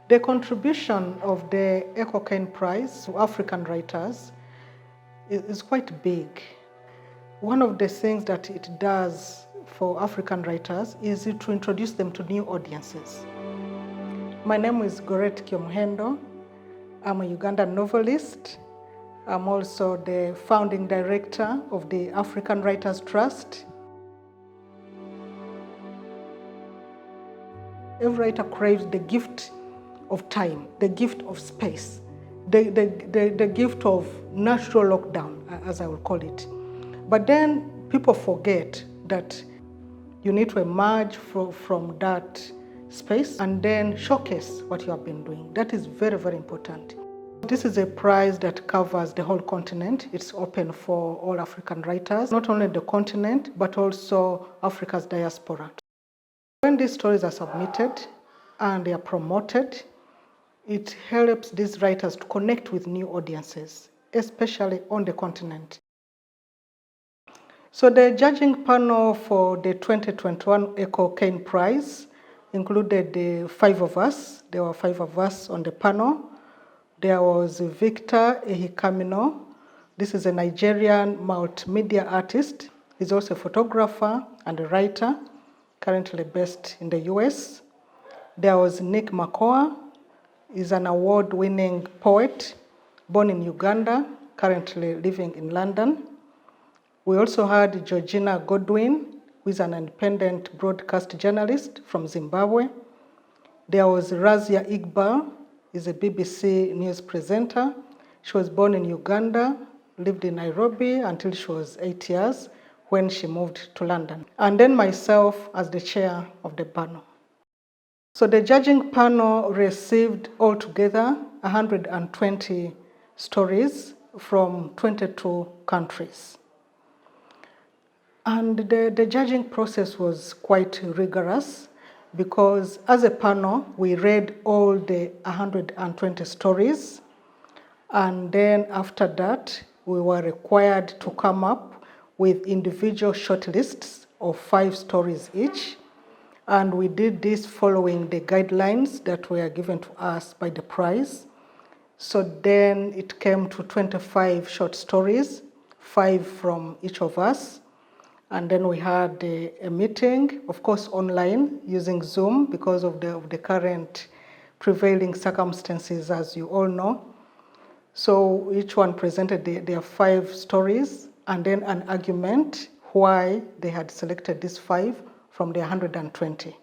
The contribution of the AKO Caine Prize to African writers is quite big. One of the things that it does for African writers is to introduce them to new audiences. My name is Goret Kyomuhendo. I'm a Ugandan novelist. I'm also the founding director of the African Writers Trust. Every writer craves the gift of time, the gift of space, the gift of natural lockdown, as I will call it. But then people forget that you need to emerge from that space and then showcase what you have been doing. That is very, very important. This is a prize that covers the whole continent. It's open for all African writers, not only the continent, but also Africa's diaspora. When these stories are submitted and they are promoted, it helps these writers to connect with new audiences, especially on the continent. So the judging panel for the 2021 AKO Caine Prize included the 5 of us. There were 5 of us on the panel. There was Victor Ehikamino. This is a Nigerian multimedia artist. He's also a photographer and a writer, currently based in the US. There was Nick Makoa. He's an award-winning poet, born in Uganda, currently living in London. We also had Georgina Godwin, who is an independent broadcast journalist from Zimbabwe. There was Razia Iqbal, is a BBC news presenter. She was born in Uganda, lived in Nairobi until she was 8 years when she moved to London. And then myself as the chair of the panel. So the judging panel received altogether 120 stories from 22 countries. And the judging process was quite rigorous because as a panel, we read all the 120 stories. And then after that, we were required to come up with individual shortlists of 5 stories each. And we did this following the guidelines that were given to us by the prize. So then it came to 25 short stories, 5 from each of us. And then we had a meeting, of course, online using Zoom because of the current prevailing circumstances, as you all know. So each one presented their 5 stories and then an argument why they had selected these 5 from the 120.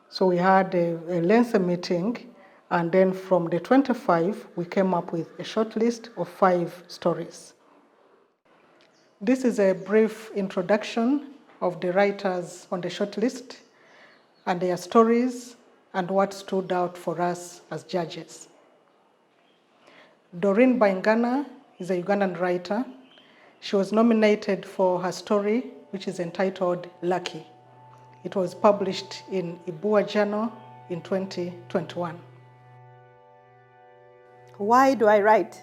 So we had a lengthy meeting, and then from the 25, we came up with a short list of 5 stories. This is a brief introduction of the writers on the short list and their stories and what stood out for us as judges. Doreen Baingana is a Ugandan writer. She was nominated for her story, which is entitled Lucky. It was published in Ibua Journal in 2021. Why do I write?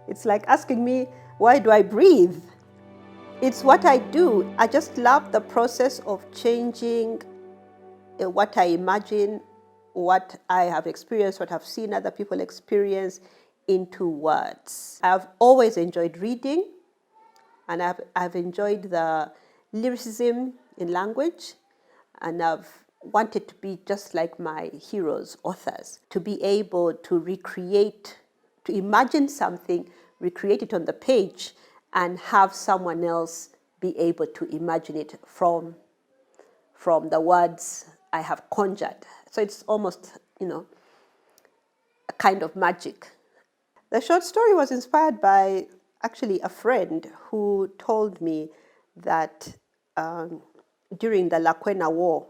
It's like asking me, why do I breathe? It's what I do. I just love the process of changing what I imagine, what I have experienced, what I've seen other people experience into words. I've always enjoyed reading, and I've enjoyed the lyricism in language, and I've wanted to be just like my heroes, authors, to be able to recreate, to imagine something, recreate it on the page, and have someone else be able to imagine it from the words I have conjured. So it's almost, a kind of magic. The short story was inspired by actually a friend who told me that during the Lakwena War,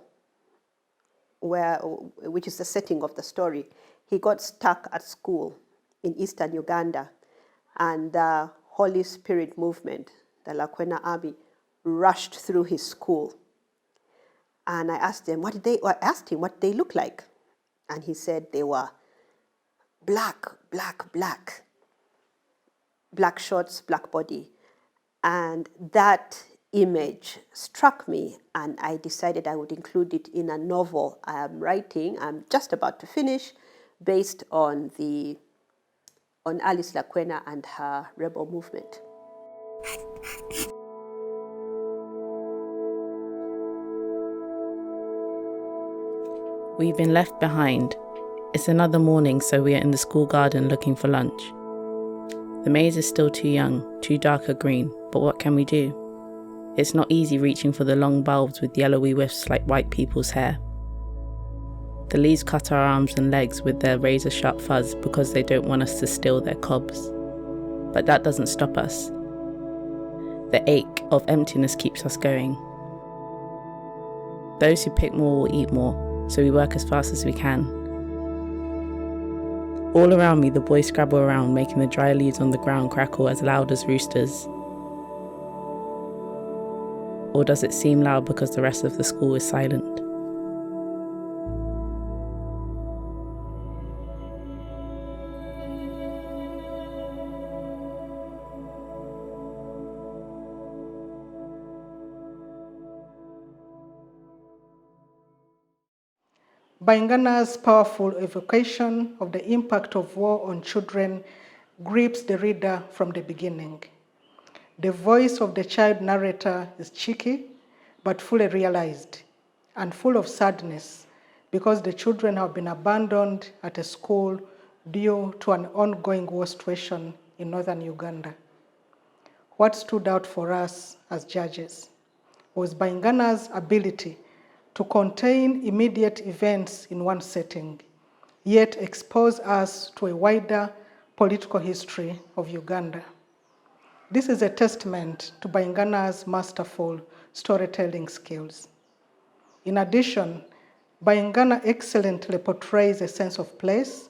which is the setting of the story, he got stuck at school in eastern Uganda, and the Holy Spirit movement, the Lakwena army, rushed through his school. And I asked him what they looked like. And he said they were black. Black shorts, black body. And that image struck me, and I decided I would include it in a novel I am writing. I'm just about to finish, based on Alice Lakwena and her rebel movement. We've been left behind. It's another morning, so we are in the school garden looking for lunch. The maze is still too young, too dark a green, but what can we do? It's not easy reaching for the long bulbs with yellowy wisps like white people's hair. The leaves cut our arms and legs with their razor-sharp fuzz because they don't want us to steal their cobs. But that doesn't stop us. The ache of emptiness keeps us going. Those who pick more will eat more, so we work as fast as we can. All around me, the boys scrabble around, making the dry leaves on the ground crackle as loud as roosters. Or does it seem loud because the rest of the school is silent? Baingana's powerful evocation of the impact of war on children grips the reader from the beginning. The voice of the child narrator is cheeky, but fully realized, and full of sadness because the children have been abandoned at a school due to an ongoing war situation in northern Uganda. What stood out for us as judges was Baingana's ability to contain immediate events in one setting, yet expose us to a wider political history of Uganda. This is a testament to Baingana's masterful storytelling skills. In addition, Baingana excellently portrays a sense of place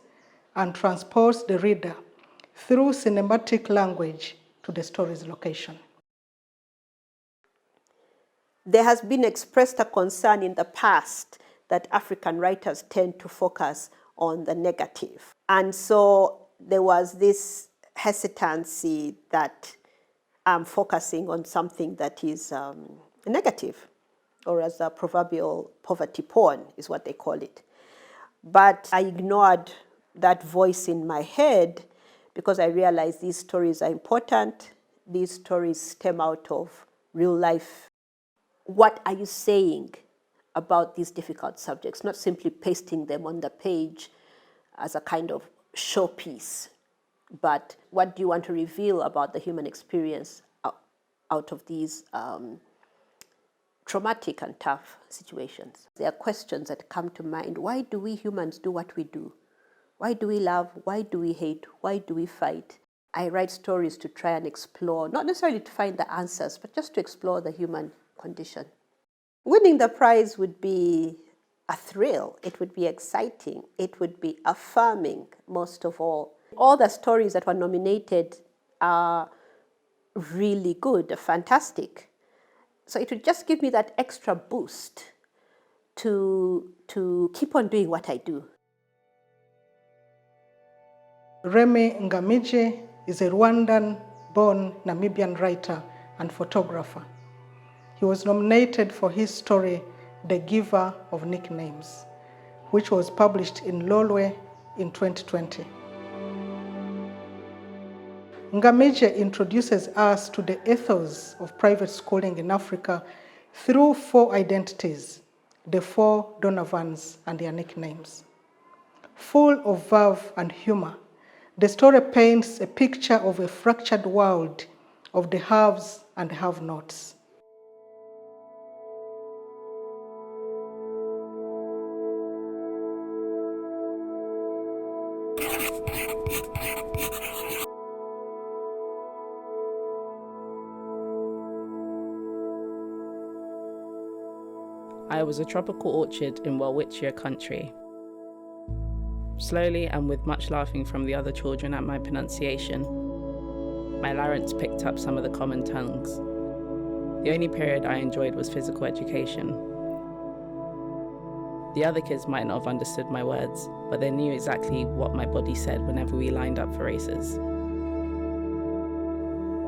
and transports the reader through cinematic language to the story's location. There has been expressed a concern in the past that African writers tend to focus on the negative. And so there was this hesitancy that I'm focusing on something that is negative, or as a proverbial poverty porn is what they call it. But I ignored that voice in my head because I realized these stories are important. These stories stem out of real life. What are you saying about these difficult subjects? Not simply pasting them on the page as a kind of showpiece, but what do you want to reveal about the human experience out of these traumatic and tough situations? There are questions that come to mind. Why do we humans do what we do? Why do we love? Why do we hate? Why do we fight? I write stories to try and explore, not necessarily to find the answers, but just to explore the human condition. Winning the prize would be a thrill. It would be exciting. It would be affirming, most of all. All the stories that were nominated are really good, fantastic. So it would just give me that extra boost to keep on doing what I do. Rémy Ngamije is a Rwandan-born Namibian writer and photographer. He was nominated for his story, The Giver of Nicknames, which was published in Lolwe in 2020. Ngamije introduces us to the ethos of private schooling in Africa through 4 identities, the 4 Donovans and their nicknames. Full of verve and humor, the story paints a picture of a fractured world of the haves and have-nots. I was a tropical orchard in Welwitschia country. Slowly and with much laughing from the other children at my pronunciation, my larynx picked up some of the common tongues. The only period I enjoyed was physical education. The other kids might not have understood my words, but they knew exactly what my body said whenever we lined up for races.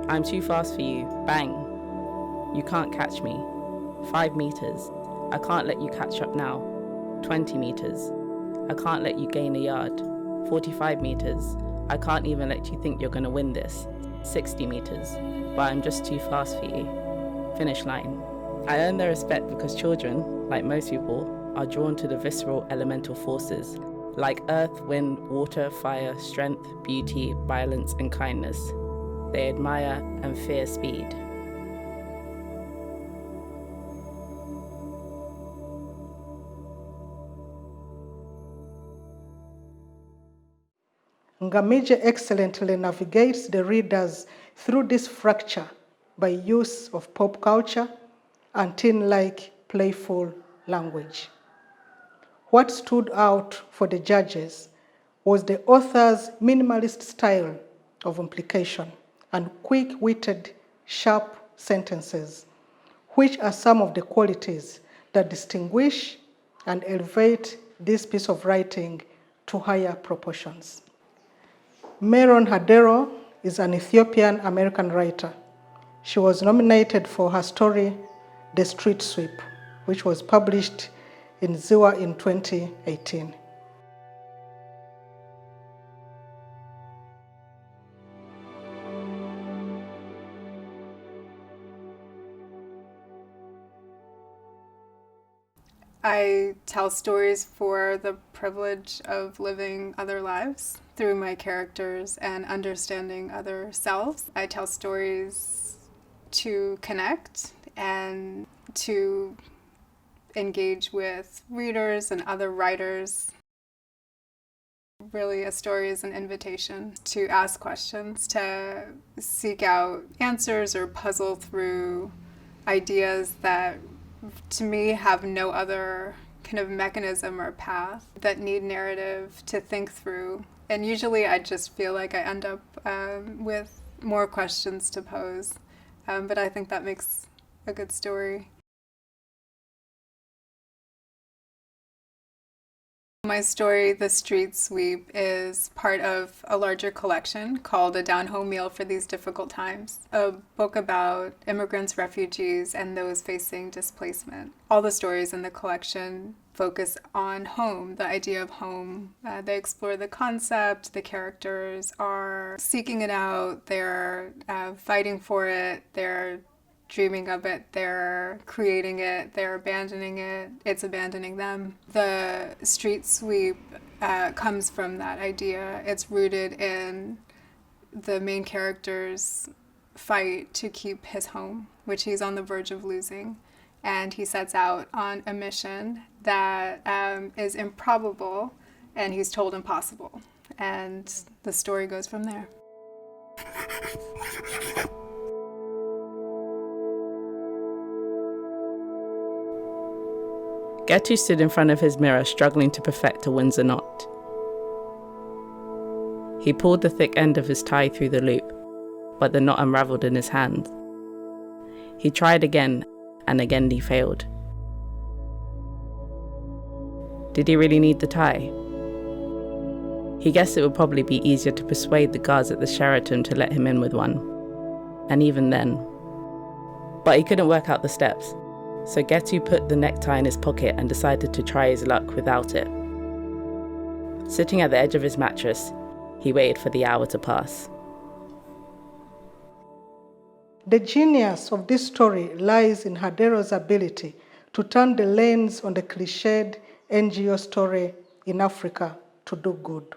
I'm too fast for you, bang. You can't catch me. 5 meters. I can't let you catch up now. 20 meters. I can't let you gain a yard. 45 meters. I can't even let you think you're gonna win this. 60 meters. But I'm just too fast for you. Finish line. I earn their respect because children, like most people, are drawn to the visceral elemental forces, like earth, wind, water, fire, strength, beauty, violence, and kindness. They admire and fear speed. Ngamije excellently navigates the readers through this fracture by use of pop culture and teen-like playful language. What stood out for the judges was the author's minimalist style of implication and quick-witted, sharp sentences, which are some of the qualities that distinguish and elevate this piece of writing to higher proportions. Meron Hadero is an Ethiopian-American writer. She was nominated for her story, The Street Sweep, which was published in ZYZZYVA in 2018. I tell stories for the privilege of living other lives through my characters and understanding other selves. I tell stories to connect and to engage with readers and other writers. Really, a story is an invitation to ask questions, to seek out answers or puzzle through ideas that to me have no other kind of mechanism or path, that need narrative to think through. And usually I just feel like I end up with more questions to pose, but I think that makes a good story. My story, The Street Sweep, is part of a larger collection called A Down Home Meal for These Difficult Times, a book about immigrants, refugees, and those facing displacement. All the stories in the collection focus on home, the idea of home. They explore the concept, the characters are seeking it out, they're fighting for it, they're dreaming of it, they're creating it, they're abandoning it, it's abandoning them. The street sweep comes from that idea. It's rooted in the main character's fight to keep his home, which he's on the verge of losing. And he sets out on a mission that is improbable, and he's told impossible. And the story goes from there. Getu stood in front of his mirror, struggling to perfect a Windsor knot. He pulled the thick end of his tie through the loop, but the knot unraveled in his hand. He tried again, and again he failed. Did he really need the tie? He guessed it would probably be easier to persuade the guards at the Sheraton to let him in with one, and even then. But he couldn't work out the steps. So Getu put the necktie in his pocket and decided to try his luck without it. Sitting at the edge of his mattress, he waited for the hour to pass. The genius of this story lies in Hadero's ability to turn the lens on the cliched NGO story in Africa to do good.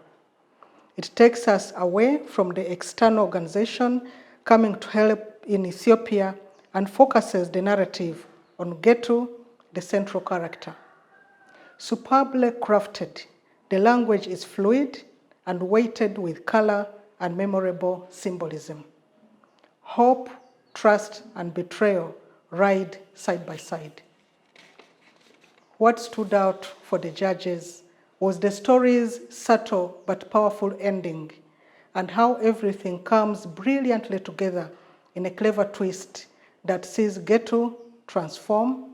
It takes us away from the external organization coming to help in Ethiopia and focuses the narrative on Getu, the central character. Superbly crafted, the language is fluid and weighted with color and memorable symbolism. Hope, trust, and betrayal ride side by side. What stood out for the judges was the story's subtle but powerful ending and how everything comes brilliantly together in a clever twist that sees Getu transform,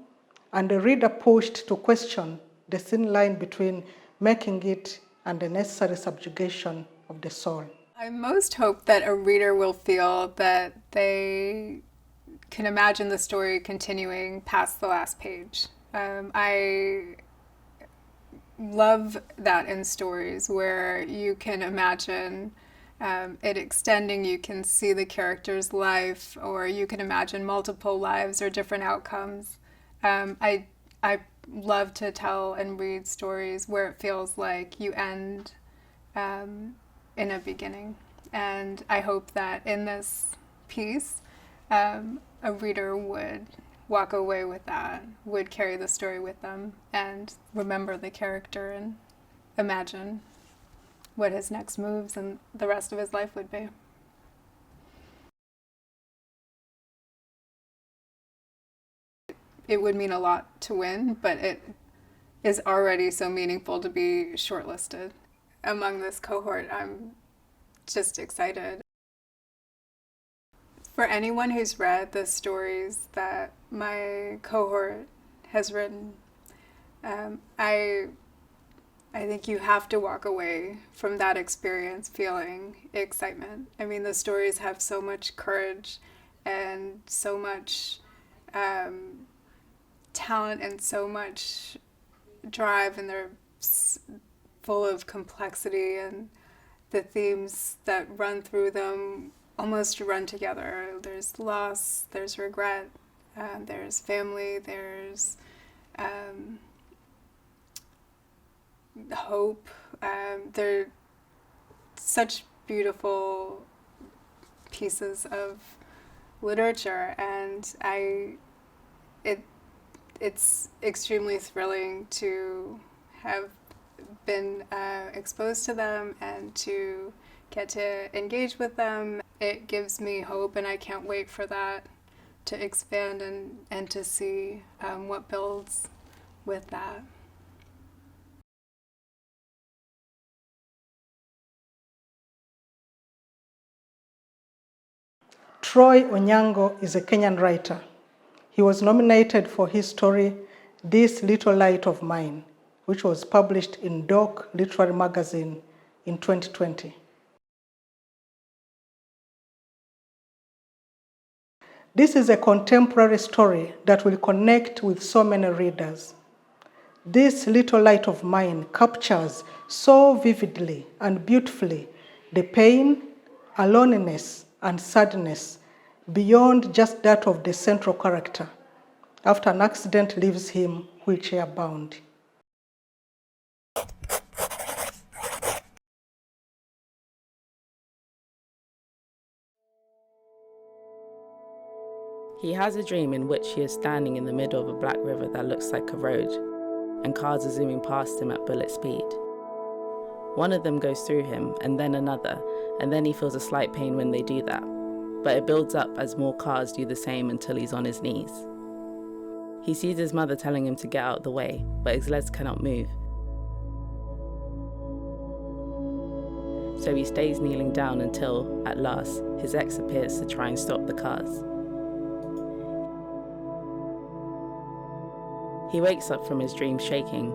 and the reader pushed to question the thin line between making it and the necessary subjugation of the soul. I most hope that a reader will feel that they can imagine the story continuing past the last page. I love that in stories where you can imagine it extending. You can see the character's life, or you can imagine multiple lives or different outcomes. I love to tell and read stories where it feels like you end in a beginning. And I hope that in this piece, a reader would walk away with that, would carry the story with them, and remember the character and imagine what his next moves and the rest of his life would be. It would mean a lot to win, but it is already so meaningful to be shortlisted. Among this cohort, I'm just excited. For anyone who's read the stories that my cohort has written, I think you have to walk away from that experience feeling excitement. I mean, the stories have so much courage and so much talent and so much drive, and they're full of complexity, and the themes that run through them almost run together. There's loss, there's regret, there's family, there's hope. They're such beautiful pieces of literature, and it's extremely thrilling to have been exposed to them and to get to engage with them. It gives me hope, and I can't wait for that to expand and to see what builds with that. Troy Onyango is a Kenyan writer. He was nominated for his story, This Little Light of Mine, which was published in Doek Literary Magazine in 2020. This is a contemporary story that will connect with so many readers. This Little Light of Mine captures so vividly and beautifully the pain, aloneness, and sadness beyond just that of the central character after an accident leaves him wheelchair-bound. He has a dream in which he is standing in the middle of a black river that looks like a road, and cars are zooming past him at bullet speed. One of them goes through him, and then another, and then he feels a slight pain when they do that. But it builds up as more cars do the same until he's on his knees. He sees his mother telling him to get out of the way, but his legs cannot move. So he stays kneeling down until, at last, his ex appears to try and stop the cars. He wakes up from his dream shaking.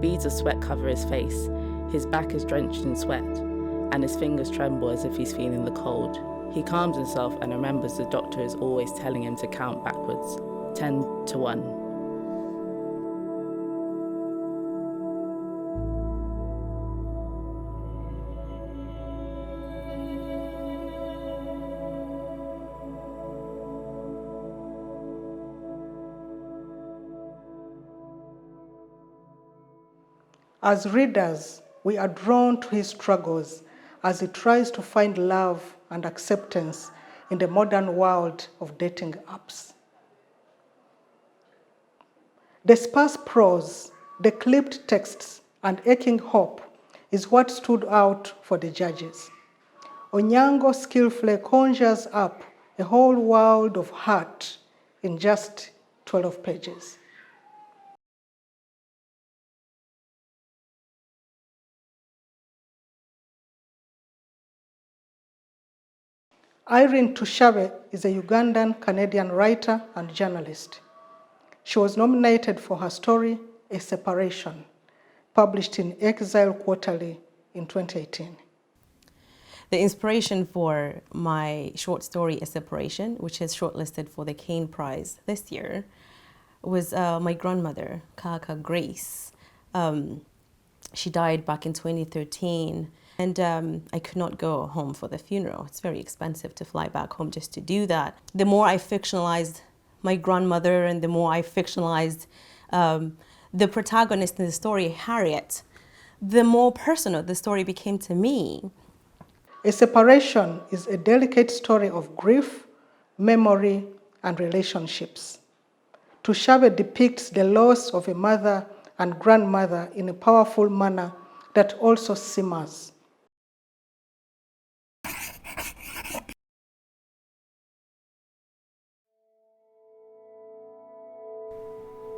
Beads of sweat cover his face. His back is drenched in sweat, and his fingers tremble as if he's feeling the cold. He calms himself and remembers the doctor is always telling him to count backwards, 10 to 1. As readers, we are drawn to his struggles as he tries to find love and acceptance in the modern world of dating apps. The sparse prose, the clipped texts, and aching hope is what stood out for the judges. Onyango skillfully conjures up a whole world of hurt in just 12 pages. Iryn Tushabe is a Ugandan-Canadian writer and journalist. She was nominated for her story, A Separation, published in EXILE Quarterly in 2018. The inspiration for my short story, A Separation, which is shortlisted for the Caine Prize this year, was my grandmother, Kaka Grace. She died back in 2013, and I could not go home for the funeral. It's very expensive to fly back home just to do that. The more I fictionalized my grandmother and the more I fictionalized the protagonist in the story, Harriet, the more personal the story became to me. A Separation is a delicate story of grief, memory, and relationships. Tushabe depicts the loss of a mother and grandmother in a powerful manner that also simmers.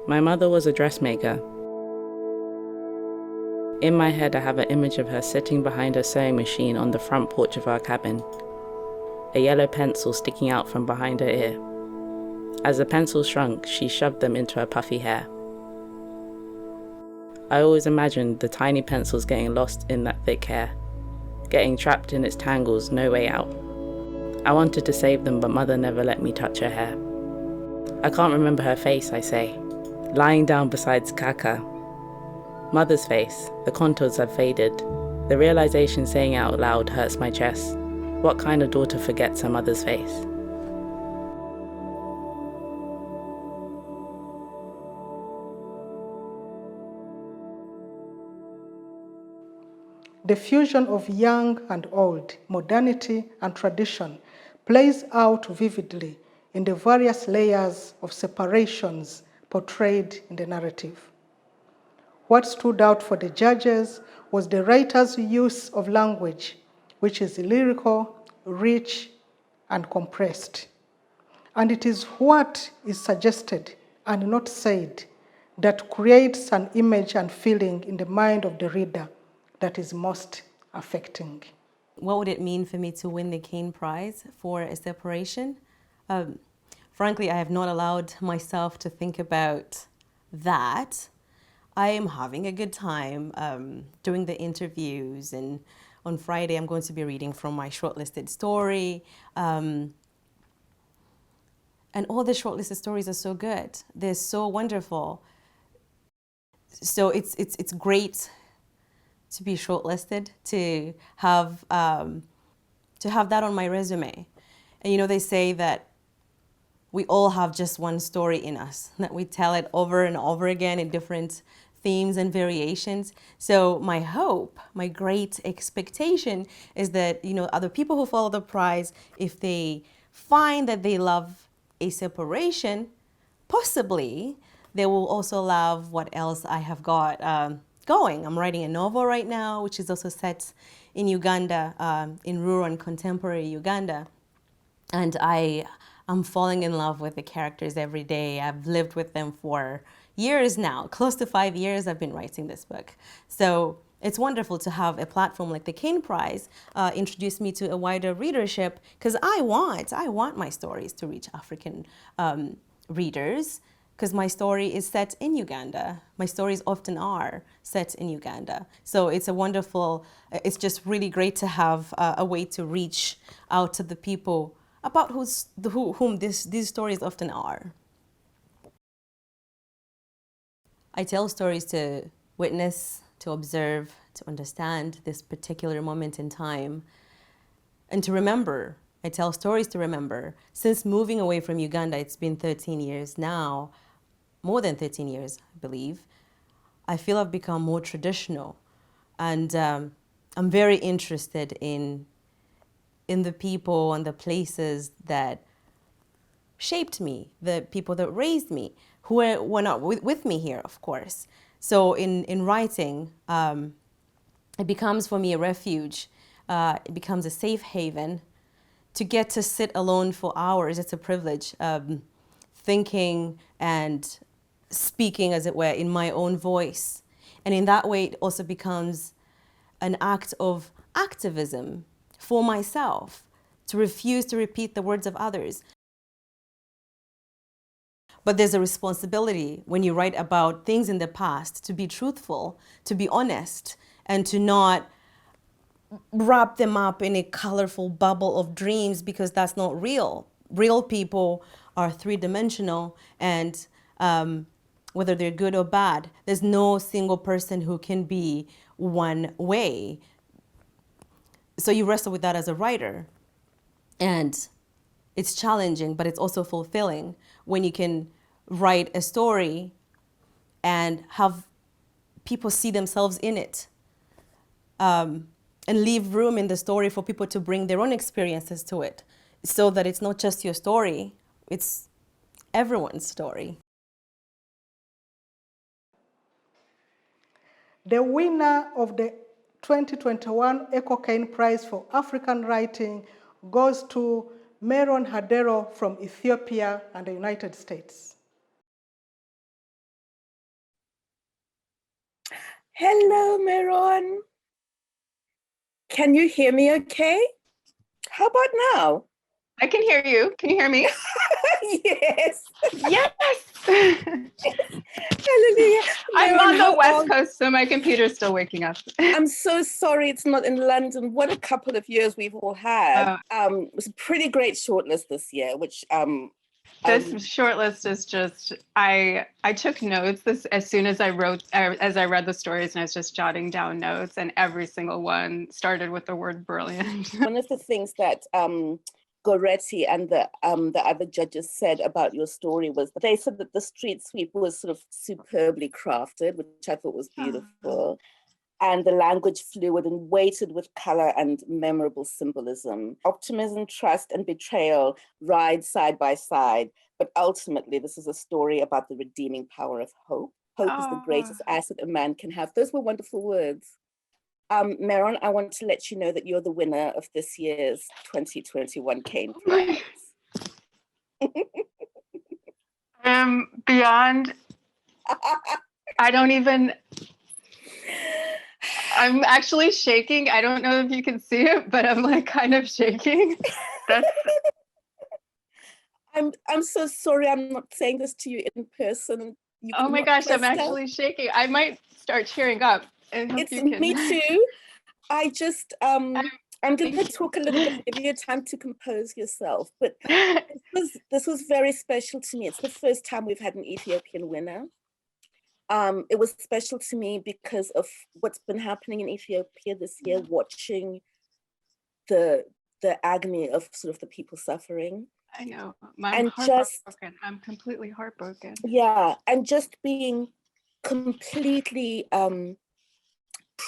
My mother was a dressmaker. In my head, I have an image of her sitting behind her sewing machine on the front porch of our cabin, a yellow pencil sticking out from behind her ear. As the pencils shrunk, she shoved them into her puffy hair. I always imagined the tiny pencils getting lost in that thick hair, getting trapped in its tangles, no way out. I wanted to save them, but Mother never let me touch her hair. I can't remember her face, I say, lying down beside Kaka. Mother's face, the contours have faded. The realization saying it out loud hurts my chest. What kind of daughter forgets her mother's face? The fusion of young and old, modernity and tradition plays out vividly in the various layers of separations portrayed in the narrative. What stood out for the judges was the writer's use of language, which is lyrical, rich, and compressed. And it is what is suggested and not said that creates an image and feeling in the mind of the reader that is most affecting. What would it mean for me to win the Caine Prize for A Separation? Frankly, I have not allowed myself to think about that. I am having a good time doing the interviews, and on Friday I'm going to be reading from my shortlisted story. And all the shortlisted stories are so good. They're so wonderful. So it's great to be shortlisted, to have that on my resume. And you know, they say that we all have just one story in us, that we tell it over and over again in different themes and variations. So my hope, my great expectation is that, you know, other people who follow the prize, if they find that they love A Separation, possibly they will also love what else I have got going. I'm writing a novel right now, which is also set in Uganda, in rural and contemporary Uganda. And I'm falling in love with the characters every day. I've lived with them for years now. Close to 5 years I've been writing this book. So it's wonderful to have a platform like the Caine Prize introduce me to a wider readership, because I want my stories to reach African readers, because my story is set in Uganda. My stories often are set in Uganda. So it's a wonderful, it's just really great to have a way to reach out to the people about whom these stories often are. I tell stories to witness, to observe, to understand this particular moment in time, and to remember. I tell stories to remember. Since moving away from Uganda, it's been 13 years now, more than 13 years, I believe. I feel I've become more traditional, and I'm very interested in the people and the places that shaped me, the people that raised me, who were not with me here, of course. So in writing, it becomes for me a refuge. It becomes a safe haven. To get to sit alone for hours, it's a privilege. Thinking and speaking, as it were, in my own voice. And in that way, it also becomes an act of activism for myself, to refuse to repeat the words of others. But there's a responsibility when you write about things in the past to be truthful, to be honest, and to not wrap them up in a colorful bubble of dreams, because that's not real. Real people are three-dimensional, and whether they're good or bad, there's no single person who can be one way. So you wrestle with that as a writer, and it's challenging, but it's also fulfilling when you can write a story and have people see themselves in it, and leave room in the story for people to bring their own experiences to it, so that it's not just your story, it's everyone's story. The winner of the 2021 AKO Caine Prize for African Writing goes to Meron Hadero from Ethiopia and the United States. Hello, Meron. Can you hear me okay? How about now? I can hear you. Can you hear me? Yes. Yes. Hallelujah. I'm Meron, on the how West are- Coast, so my computer's still waking up. I'm so sorry it's not in London. What a couple of years we've all had. It was a pretty great shortlist this year, which This shortlist is just, I took notes as soon as I read the stories, and I was just jotting down notes, and every single one started with the word brilliant. one of the things that Goretti and the other judges said about your story was that they said that the street sweep was sort of superbly crafted, which I thought was beautiful. And the language fluid and weighted with color and memorable symbolism. Optimism, trust, and betrayal ride side by side. But ultimately, this is a story about the redeeming power of hope. Hope is the greatest asset a man can have. Those were wonderful words. Meron, I want to let you know that you're the winner of this year's 2021 Caine Prize. Beyond, I don't even, I'm actually shaking. I don't know if you can see it, but I'm like kind of shaking. That's. I'm so sorry I'm not saying this to you in person. Oh my gosh, I'm actually shaking. I might start cheering up. It's me too. I just, I'm going to talk a little bit, give you time to compose yourself. But this was very special to me. It's the first time we've had an Ethiopian winner. It was special to me because of what's been happening in Ethiopia this year, watching the agony of sort of the people suffering. I know. I'm heartbroken. I'm completely heartbroken. Yeah, and just being completely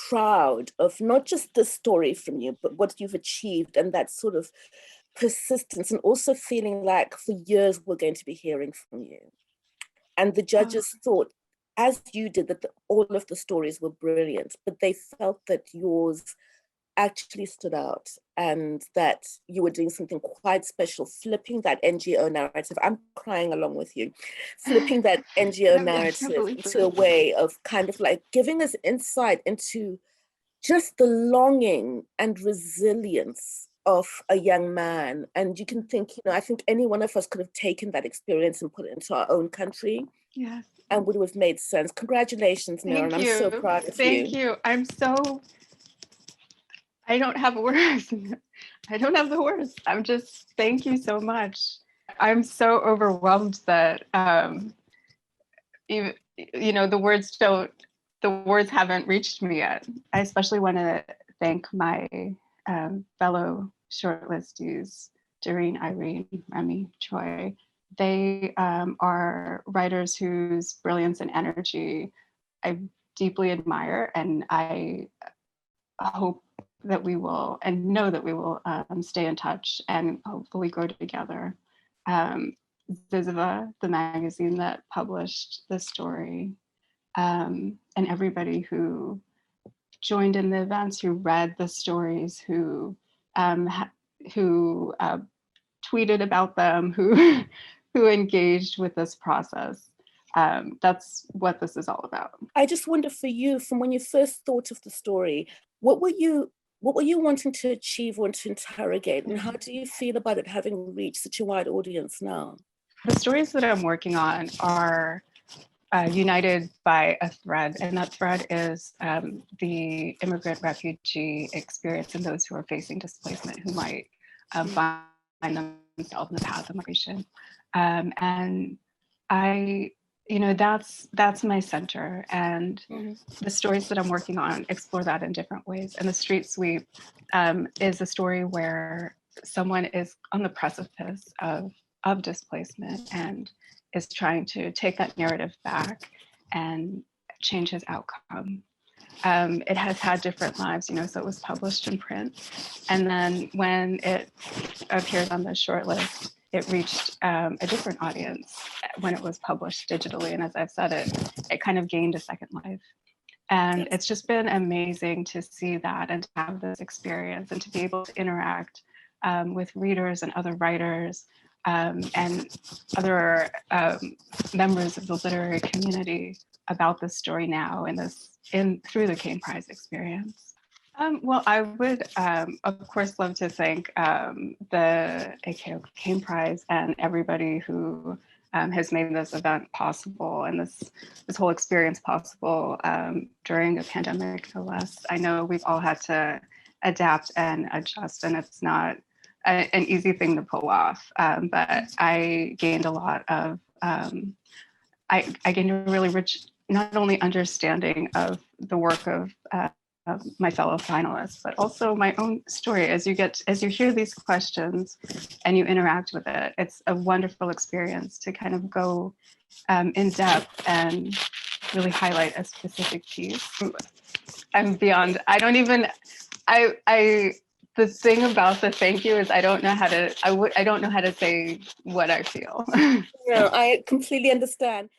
proud of not just the story from you, but what you've achieved, and that sort of persistence, and also feeling like for years we're going to be hearing from you. And the judges thought, as you did, that all of the stories were brilliant, but they felt that yours actually stood out and that you were doing something quite special, flipping that NGO narrative. I'm crying along with you, flipping that NGO narrative into a way of kind of like giving us insight into just the longing and resilience of a young man. And you can think, I think any one of us could have taken that experience and put it into our own country. Yes. And would have made sense. Congratulations, Meron. I'm so proud of you. Thank you. I don't have words. I don't have the words. I'm just, thank you so much. I'm so overwhelmed that, the words haven't reached me yet. I especially want to thank my fellow shortlistees, Doreen, Iryn, Rémy, Troy. They are writers whose brilliance and energy I deeply admire, and I hope that we will, and know that we will stay in touch and hopefully grow together. ZYZZYVA, the magazine that published this story, and everybody who joined in the events, who read the stories, who tweeted about them, who engaged with this process. That's what this is all about. I just wonder for you, from when you first thought of the story, what were you wanting to achieve or to interrogate, and how do you feel about it having reached such a wide audience now? The stories that I'm working on are united by a thread, and that thread is the immigrant refugee experience and those who are facing displacement who might find themselves in the path of migration. And I, that's my center, and the stories that I'm working on explore that in different ways. And the street sweep is a story where someone is on the precipice of displacement and is trying to take that narrative back and change his outcome. It has had different lives, so it was published in print. And then when it appeared on the shortlist, it reached a different audience when it was published digitally. And as I've said, it kind of gained a second life. And it's just been amazing to see that and to have this experience and to be able to interact with readers and other writers and other members of the literary community about this story now and through the Caine Prize experience. Well, I would, of course, love to thank the AKO Caine Prize and everybody who has made this event possible and this whole experience possible during a pandemic, no less. I know we've all had to adapt and adjust, and it's not an easy thing to pull off, but I gained a lot of, I gained a really rich, not only understanding of the work of my fellow finalists, but also my own story. As you hear these questions and you interact with it, it's a wonderful experience to kind of go in depth and really highlight a specific piece. I'm beyond, the thing about the thank you is I don't know how to say what I feel. No, I completely understand.